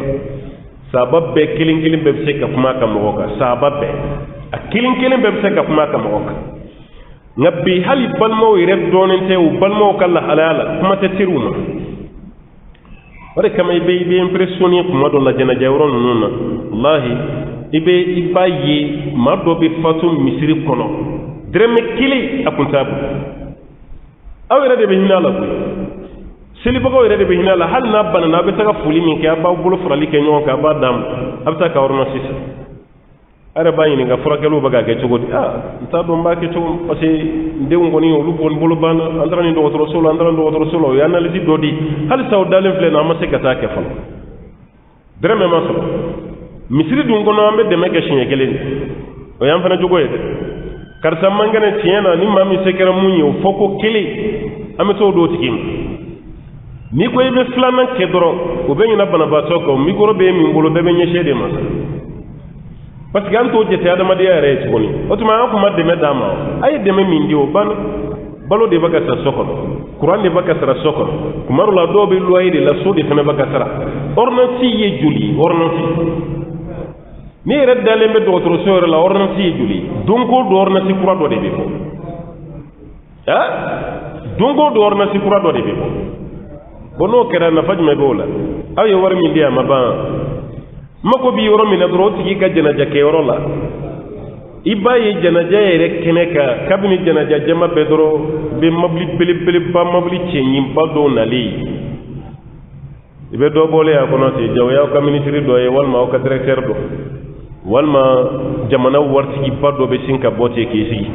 sabab be kilin be se ka kuma ka mo ka sabab be a kilin be se ka kuma ka mo ka ngabbi hali balmo yire donente u balmo kala halala kuma te tiruma wala kama be impressioni kuma do la jana jawron nuna wallahi ibe ibayi mardo bi fatu misri kono dreme kili akuntabu aw yɛrɛ de bɛ hinɛ a la koyi selibagaw yɛrɛ de bɛ hinɛ a la hali n'a banana a bɛ taga foli min kɛ a b'aw bolo farali kɛ ɲɔgɔn kan a b'a d'a ma a bɛ taa ka ordonnance sisan a yɛrɛ b'a ɲininka furakɛliw bɛ k'a kɛ cogo di n t'a dɔn n b'a kɛ cogo parce que n denw kɔni olu bolo banna an taara nin dɔgɔtɔrɔso la o ye analyse dɔ di halisa o dalen filɛ nin an ma se ka taa kɛ fɔlɔ dɛrɛmɛ ma sɔrɔ misiri dun kɔnɔ an bɛ dɛmɛ kɛ siɲɛ kelen de o y'an fana cogo ye dɛ karisa mangane tiɲɛ na ni maa min se kɛra mun ye o fɔ ko kelen an bɛ t'o d'o tigi ma n'i ko i bɛ filanan kɛ dɔrɔn o bɛ ɲina banabaatɔ kan mikoro bɛ min bolo bɛɛ bɛ ɲɛsin de ma parce que an t'o jate adamadenya yɛrɛ ye tuguni o tuma an kun ma dɛmɛ d'a ma a ye dɛmɛ min di o banna balo de bɛ ka sa so kɔnɔ kuran de bɛ ka sara so kɔnɔ kuma dɔ la dɔw bɛ loyer de la so de fana bɛ ka sara ordonnance ye joli ordonnance ni yɛrɛ dalen bɛ dɔgɔtɔrɔso yɛrɛ la ordonnance ye joli don ko don ordonnance kura dɔ de bɛ bɔ don ko don ordonnance kura dɔ de bɛ bɔ bon n'o kɛra nafa jumɛn b'o la aw ye wari min di a ma ban mako bi yɔrɔ min na dɔrɔn o tigi ka janaja kɛyɔrɔ la i b'a ye janaja yɛrɛ kɛnɛ kan kabini janaja jama bɛɛ dɔrɔn bɛ mobili belebeleba mobili cɛɲinba dɔw nalen i bɛ dɔ bɔlen a kɔnɔ ten jago y'aw ka minisiri dɔ ye walima aw ka directeur dɔ walima jamana waritigiba dɔ bɛ sin ka bɔ ten k'i sigi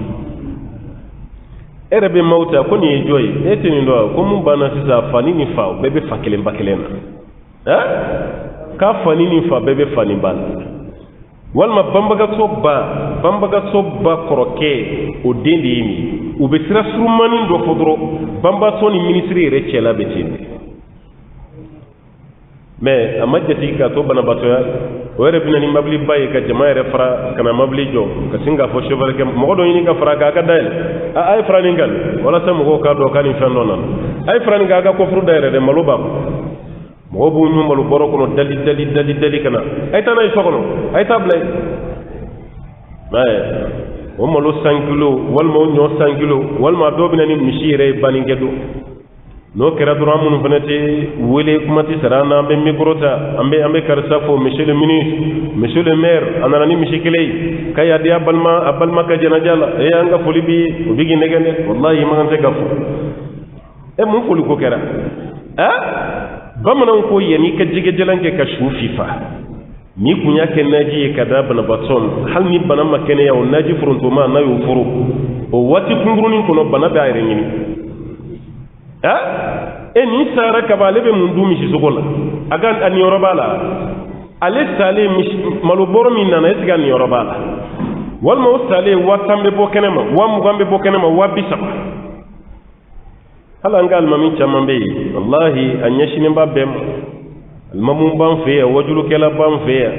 e yɛrɛ bɛ maaw ta ko nin ye jɔ ye e tɛ nin dɔn ko mun banna sisan fani ni fa bɛɛ bɛ fa kelen ba kelen na k'a fani ni fa bɛɛ bɛ fani ba la walima banbagaso ba kɔrɔkɛ o den de ye nin u bɛ sira surumani dɔ fɔ dɔrɔn banbaso ni minisiri yɛrɛ cɛla bɛ ten de mais a ma jate k'a to banabatɔya o yɛrɛ bɛ na ni mobili ba ye ka jama yɛrɛ fara ka na mobili jɔ ka sin k'a fɔ chauffeur kɛ mɔgɔ dɔ ɲini ka fara k'a ka dayɛlɛ a ye fara nin kan walasa mɔgɔw k'a dɔn k'a ni fɛn dɔ nana a ye fara nin k'a ka kɔfuru dayɛlɛ dɛ malo b'a kɔnɔ mɔgɔw b'u ɲu malo bɔrɔ kɔnɔ dali ka na a ye taa n'a ye so kɔnɔ a ye taa bila yen o malo 100 kilos walima o ɲɔ 100 kilos walima dɔw bɛ na ni misi yɛrɛ ye bannikɛ don n'o kɛra dɔrɔn an minnu fana tɛ wele kuma tɛ sara an na an bɛ micro ta an bɛ karisa fo monsieur le ministre monsieur le maire a nana ni misi kelen ye k'a y'a di a balima ka jɛnaja la an ka foli b'i o b'i k'i nɛgɛ dɛ walahi man tɛ ka fo mun foli ko kɛra bamananw ko yanni ka jɛgɛjalan kɛ ka su fifa n'i kun y'a kɛ naji ye ka da banabaatɔ ma hali ni bana ma kɛnɛya o naji forontoma n'a y'o foro o waati kunkurunin kɔnɔ bana bɛ a yɛrɛ ɲini ni sara kaba ale bɛ mun dun misisogo la a niyɔrɔ b'a la ale salen malo bɔrɔ min nana est-ce que a niyɔrɔ b'a la walima o salen 10 bɛ bɔ kɛnɛ ma 20 bɛ bɔ kɛnɛ ma 30 hali an ka alimami caman bɛ yen wallahi a ɲɛsinnen b'a bɛɛ ma alimamu b'an fɛ yan wajulukɛla b'an fɛ yan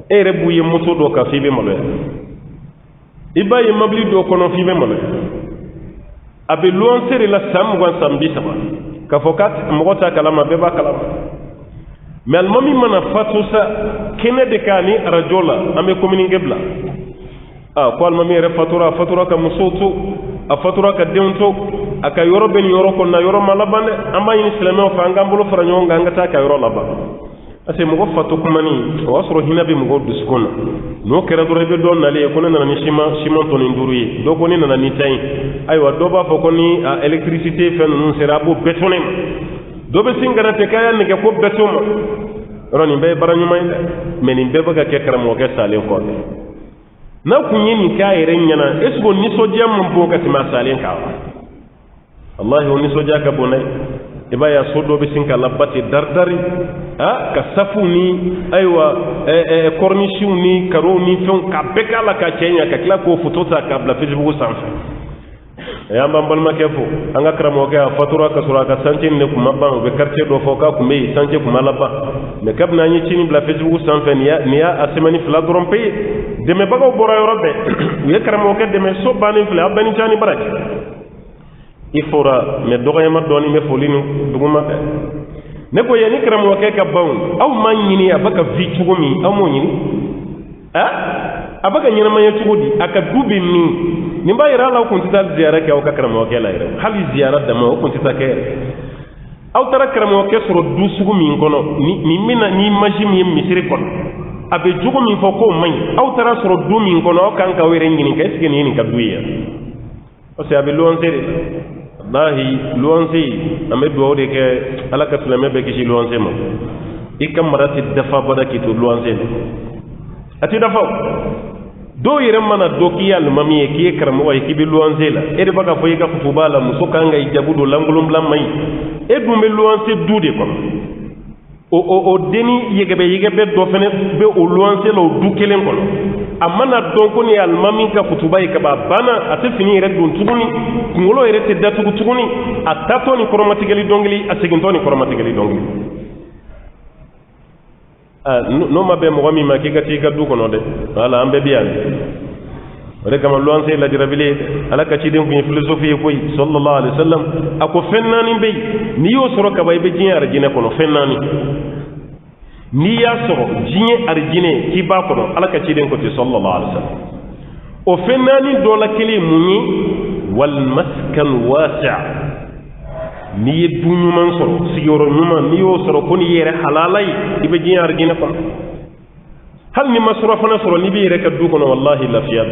e yɛrɛ b'u ye moto dɔ kan f'i bɛ maloya i b'a ye mobili dɔ kɔnɔ f'i bɛ maloya a bɛ luwanse de la san 20 san 30 k'a fɔ k'a mɔgɔ t'a kalama bɛɛ b'a kalama mais alimami mana fatu sa kɛnɛ de kan ni arajo la an bɛ communiqué bila ko alimami yɛrɛ fatura a fatura ka musow to a fatura ka denw to aka yoro ben yoro ko na yoro malabane amba yin islamo fa ngambolo fara nyonga ngata ka yoro laba ase mo fatu kumani wasro hinabe mo duskona no kera do rebe don nale ko nana ni ciment to ni nduri do ko ni nana ni tay aywa do ba fo ko ni électricité fen non sera bo betonem do be singara te kaya ni ko betoma roni be baranyu may meni be baga ke karamo ke salen ko na kunyi ni kay renyana esgo ni so jam mo boka ti ma salen ka wallahi woni so jaka bonay iba ya sodo be sinka labati dardari ka safuni aywa cornichon ni karoni fon ka bekala ka cenya ka kla ko fotota ka bla facebook sanfa ya mbambal makefo anga kramo ga fatura ka sura ka santin ne kuma ban be quartier do foka kuma yi santin kuma laba me kabna nyi chini bla facebook sanfa niya asemani fla trompe de me bago bora yorobe ye kramo ga de me so bani fla bani chani baraki ifora me dogo yama doni me folini duguma ne ko yani kramo ke ka bawn aw man nyini abaka vi chugumi aw mo nyini abaka nyina manya chugudi aka dubi ni mbayira la ko tita ziyara ke aw ka kramo ke la ire hali ziyara da ma ko tita ke aw tara kramo ke soro du sugumi ngono ni mina ni majimi misiri kon abe jugumi fo ko may aw tara soro du mi ngono kan ka were nyini ka eske ni ka duya o se abe luonse wallahi luonse ame do de ke ala ka tulame be kishi luonse ma ikam marati dafa bada ki to luonse ati dafa do yere mana dokiya lumami e ki karamo wa ki bi luonse la e de baka fo yika fuba la musuka nga ijabudo langulum lam may e du me luonse dude ko o deni yegebe do fene be o luonse lo du kelen ko amana donko ni almami ka kutuba ka bana ate fini red dun tuguni ngolo ere te datu tuguni atato ni koromatigeli dongli aseginto ni koromatigeli dongli no mabe mo mi ma kigati ka du kono de wala ambe biyan re kama luanse la dirabile ala ka ci den ko philosophie ko sallallahu alaihi wasallam ako fennani be ni yo soro ka bay be jinyar jine kono fennani ni ya soro jinye arjine ki ba kono ala ka ci den ko sallallahu alaihi wasallam o fennani do la kele muni wal maskan wasi' ni duñu man soro sigoro ñuma ni yo soro ko ni yere halalay ibe jinye arjine kono hal ni masrafana soro ni bi rek du kono wallahi la fiyat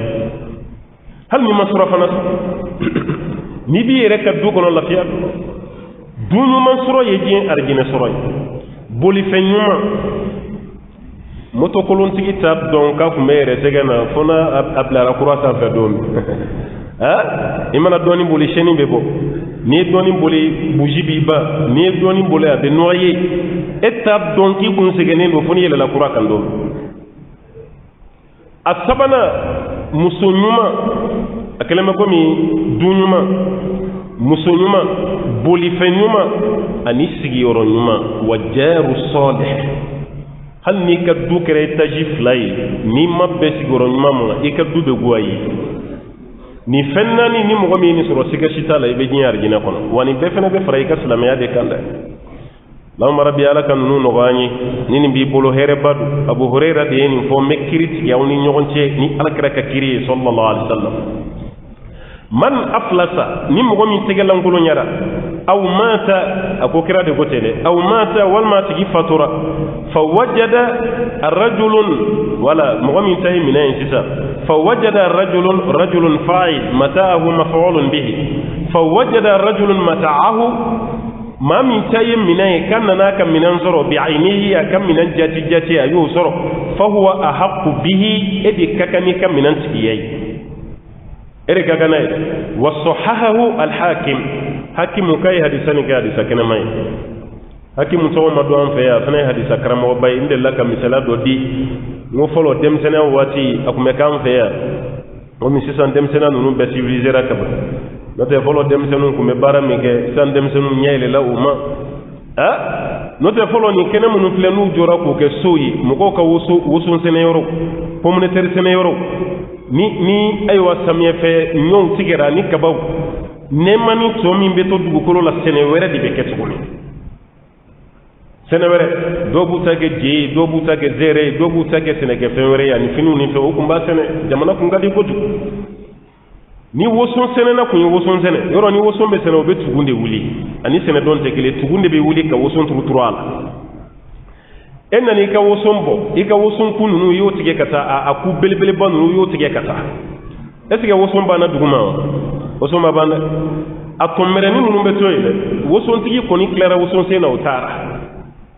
hal ni masrafana ni bi rek du kono la fiyat duñu man soro ye jinye arjine soro boli fenyuma moto kolon tigi tab donc ka kumere tegena fona abla kurasa fa don imana doni boli cheni bebo ni doni boli bujibi ba ni doni boli ade noyer étape donc ki kun segene do foni yela la kura kan do asabana musunyuma akalema komi dunyuma musunyuma boli fenyuma ani sigi yoro nyuma wajaru salih hal ni ka du kere tajif lay ni mabbe sigi yoro nyuma mo ika du be guayi ni fennani ni mo mi ni soro siga shita lay be nyar gina kono wani be fena be fray ka salamiya de kanda lamma rabbi ala kan nu no gani ni bi bolo here badu abu hurairah de ni fo mekkirit yawni nyogonce ni alkara ka kiri sallallahu alaihi wasallam man aflasa ni mo mi tegelangulo nyara aw mata ako kira de gotele aw mata wal ma tigi fatura fawajada ar-rajulun wala mo mi tay minayin sisa fawajada rajulun fa'il mata'ahu maf'ulun bihi fawajada rajulun mata'ahu ma min tay minayin kanna kam minan zoro bi ainihi kam minan jati ayu zoro fa huwa ahaqqu bihi edi kakani kam minan tiyai ere kagana wa sahahahu al-hakim hakim kai hadisani ga hadisa kana mai hakim to ma do an fe ya fana hadisa karamo bay inde la kam misala do di ngo folo dem sena wati akume kan fe ya o mi sisan dem sena nunu be civiliser akaba no te folo dem senu ko me barami ke san dem senu nyele la uma no te folo ni kene munu flenu jora ko ke soyi mo ko ka wusun sene yoro pomneter sene yoro ni aywa samye fe ñong tigera ni kabaw ne mani to min be to dugu kolo la sene were di be ketugoni sene were do butage je do butage zere do butage sene ke fe were yani finu ni fe o kumba sene jamana ku ngadi goju ni woson sene na kun ye woson sene yoro ni woson be sene o be tugunde wuli ani sene don te kele tugunde be wuli ka woson turu ala en nani ka woson bo i ka woson kununu yo tige kata a ku belbele banu yo tige kata est ce que woson bana duguma woson ma bana a tomere ni nunu be toyele woson tigi koni clara woson sene o tara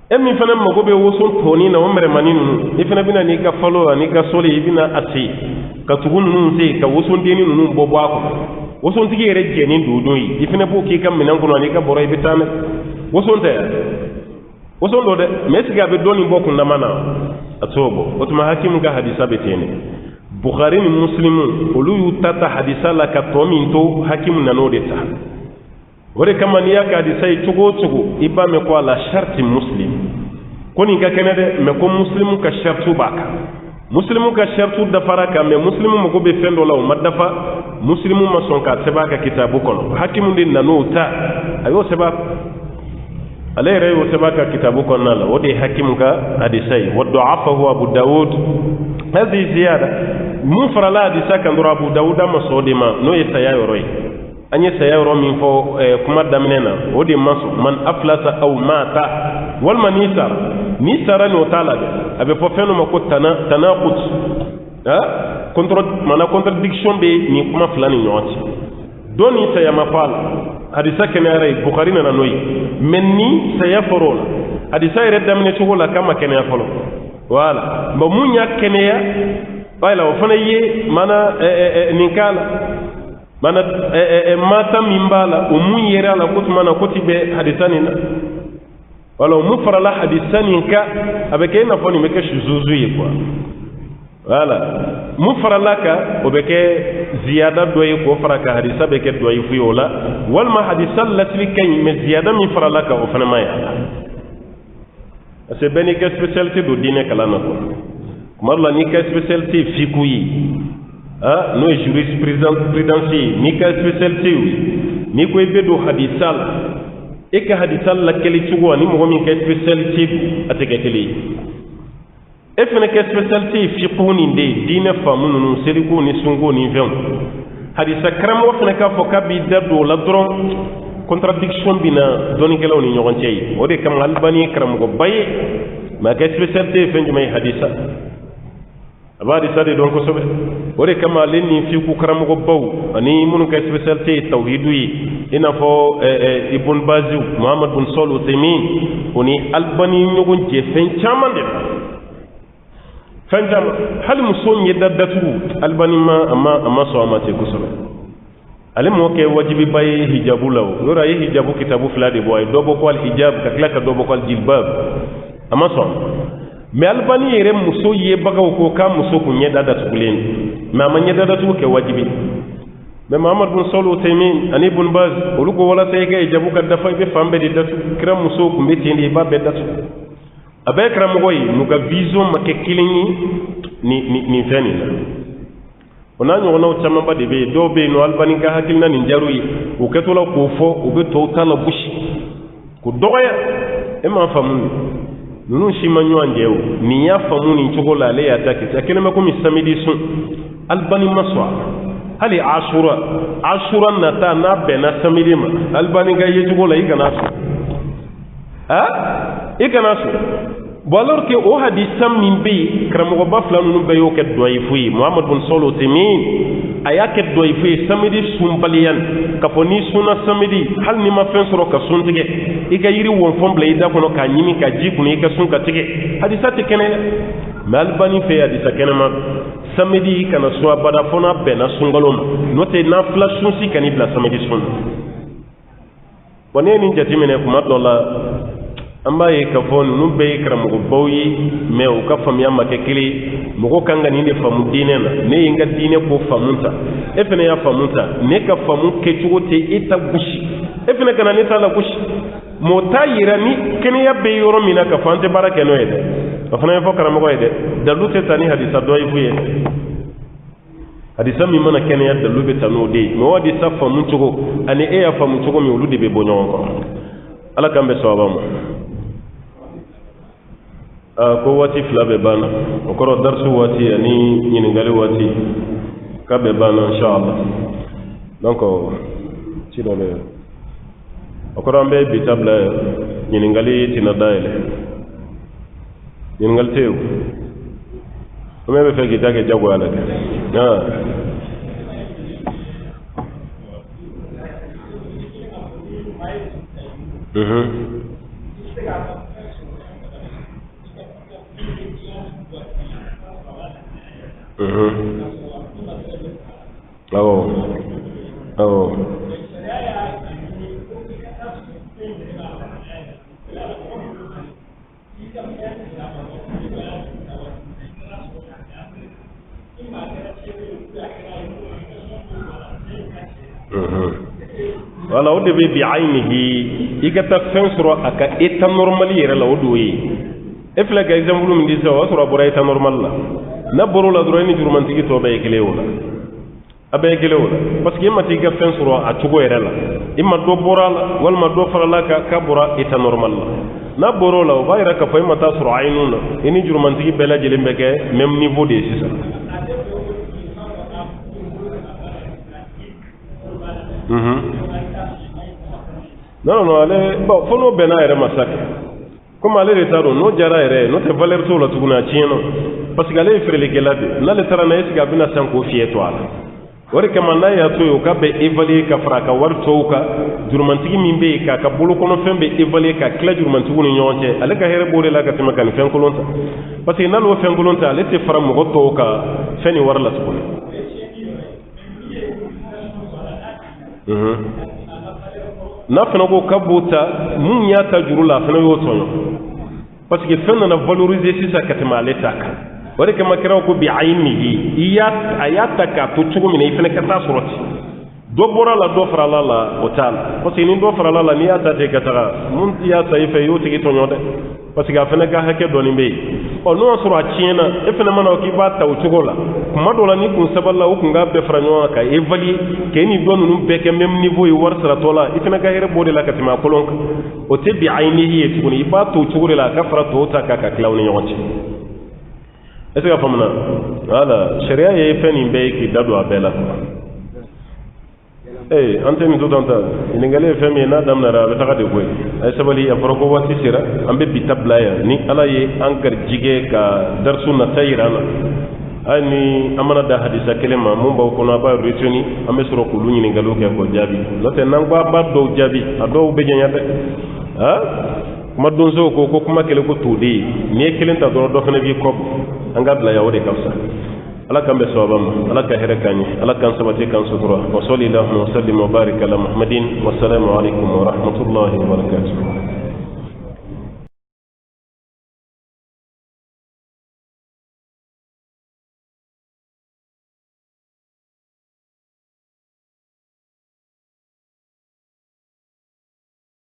en mi fana mago be woson toni na o mere maninu ni fana bina ni ka falo ni ka soli bina ati ka tugun nunu se ka woson deni nunu bobo ako woson tigi yere jeni dudu yi ifene bo ki kam minan kono ni ka boro ibitame woson ta woson do de mesiga be doni bokku na mana atobo otuma hakimu ga hadisa betene bukhari ni muslimu olu yutata hadisa la ka tomi to hakimu nanode ta wore kama ni yaka hadisa itugo tugo ibame kwa la sharti muslim koni ka kenede me ko muslimu ka shartu baka muslimu ka shartu dafara ka me muslimu mago be fendo law madafa muslimu ma sonka seba ka kitabu kono hakimu din nanota ayo seba alay reyo seba ka kitabu kono la wodi hakimu ka hadisai wa du'afahu abu daud hadi ziyada mufra la hadisa kan dura abu daud ma sodima no yesaya roy anye saya ro min fo kuma damnena wodi masu man aflasa aw mata wal manisar ni sara no tala abe fo feno mako tanaqut contradiction be ni kuma fulani nyoti doni saya mafal hadisa kenare bukhari na noy menni saya forola hadisa ire damne tugola kama kenaya folo wala ba munya kenaya wala fana ye mana ninkala mana mata mimbala umun yera la kut mana kutibe hadisani na wala umu farala hadisani ka abeke na foni meke shuzuzu yi kwa wala mu farala ka obeke ziyada doyi ko faraka hadisa beke doyi fuyola wal ma hadisal latli kay me ziyada mi farala ka o fana maya c'est beni ke spécialité do dine kala na ko marla ni ke spécialité fikuyi no jurisprudence ni ka spécialité ni ko be do hadisal e ka hadisal la kele tugo ni mo mi ka spécialité ateke kele e fene ka spécialité fiqhu ni de dina famu no serigo ni sungo ni vem hadisa kramo fene ka foka bi dado la dron contradiction bina doni kala ni nyogon tay o de kam albani kram go baye ma ka spécialité fen jumay hadisa abadi sade donc sobe wore kama lenni fi ku karamugo baw ani mun ka spécialité tawhidu yi ina fo ibn bazu muhammad bin salih utaymin oni albani nyogon je fen chamande fanja hal muson yedda datu albani ma amma so amate ku sobe ale mo ke wajibi baye hijabu law yora yi hijabu kitabu fulade boy dobo ko al hijab ka klaka dobo ko al jilbab amma so mais albani yere muso ye bagaw ko kam muso ku nyeda datu gulen ma ma nyeda datu ke wajibi mais muhammad bin salih utaymin ani ibn baz olugo wala tay ke jabu ka dafa be fambe di datu kram muso ku mbeti ndi ba be datu abe kram goy nuga vision make kilingi ni feni na ona nyo na chama ba de be do be no albani ka hakilna ni jaruyi o ketola ko fo o be to tala bushi ku doya e ma famu nunu shima nywanjewo ni ya famu ni chogola le ya takiti akene mako misamidi sun albani maswa hali ashura nata na bena samidi ma albani ga ye chogola igana su igana su bolor ke o hadisam min bi kramo ba flanu no bayo ke doyfui muhammad bin salih utaymin ayake doyfui samidi sumbaliyan kaponi suna samidi hal ni ma fen soro ka suntige iga yiri won fomble ida kono ka nyimi ka jikuni ika sun ka tige hadisa te kenela malbani fe hadisa kenema samedi kana so bada fona bena sungalom note na flashun si kanibla samedi sun woneni jatimene kuma dolla amba ye ka fon nu be kram go bawyi me o ka fam yamma ke kili mo ko kanga ni ne famu dine na ne yinga dine ko famunta e fene ya famunta ne ka famu ke chugote ita gushi e fene kana ne tala gushi mo tayira ni kene ya be yoro mina ka fante barake no ede afana fo kram go ede dalu te tani hadisa do yi fuye hadisa mi mana kene ya dalu be tanu de mo wadi sa famu chugo ani e ya famu chugo mi ulude be bonyon ko ala kambe sawabam ko wati flabe bana okoro darsu wati ani nyingali wati kabe bana inshallah donc ci do le ko rambe bi tabla ñiningali tina dayele ñiningal teew ko me be feki tage jago ala wala o de be bi aynihi igata fen soro aka état normal yere la o do yi e fla ga exemple mi di so soro bora état normal la na boro la dro ni jurman tigi to be kele wala abe kele wala parce que mati ga fen soro a tugo yere la imma do bora la wal ma do fara la ka bora état normal la na boro la o bayra ka fay mata soro aynuna ini jurman tigi bela jeli mbeke même niveau de sisa non ale bon fono bena ere masaka comme ale retaro no jara ere no te valeur to la tuguna chieno parce que ale frele gelade na le tarana esiga bina sanko fieto ala wori kama na ya to yo ka be évaluer ka fraka war toka jurmantigi mimbe ka bolo kono fembe évaluer ka kla jurmantigi ni nyonche ale ka here bore la ka tema kan fen kolonta parce que na lo fen kolonta ale te fara mo toka feni war la tuguna na fana ko kabuta mun ya ta jurula fana yo tonyo parce que fana na valoriser sisa katima letaka wari kama kira ko bi aynihi iyat ayata ka to chugo mina ifana kata surati do bora la do fara la hotel parce que ni do fara la ni ata te kata mun ya ta ife yo tigi tonyo de parce que afana ga hake do ni be o no sura chiena ifana mana ki ba ta chugo la kuma do la ni kun saballa o kun ga be fara nyo ka evali ke ni do nu be ke même niveau yi war sara tola ifana ga here bode la katima kolonka o te bi aynihi e tuguni ba to chugo la ka fara to ta ka klawni nyonchi est-ce que famna wala sharia ye feni be ki dadu abela ante mi dodanta ni ngale femi na damna ra be takade koy ay sabali ya farko wati sira ambe bitabla ya ni ala ye ankar jige ka darsu na tayrana ani amana da hadisa kelema mun baw kono ba retuni ambe soro ko lunyi ni ngalo ke ko jabi lote nang ba do jabi ado be nyade ha kuma don so ko kuma kele ko tudi ni kelen ta do fana bi ko anga bla ya wode kawsa ala kan be sawabam ala ka here kany ala kan sabati kan sutura wa sallallahu wa sallim wa barik ala muhammadin wa assalamu alaikum wa rahmatullahi wa barakatuh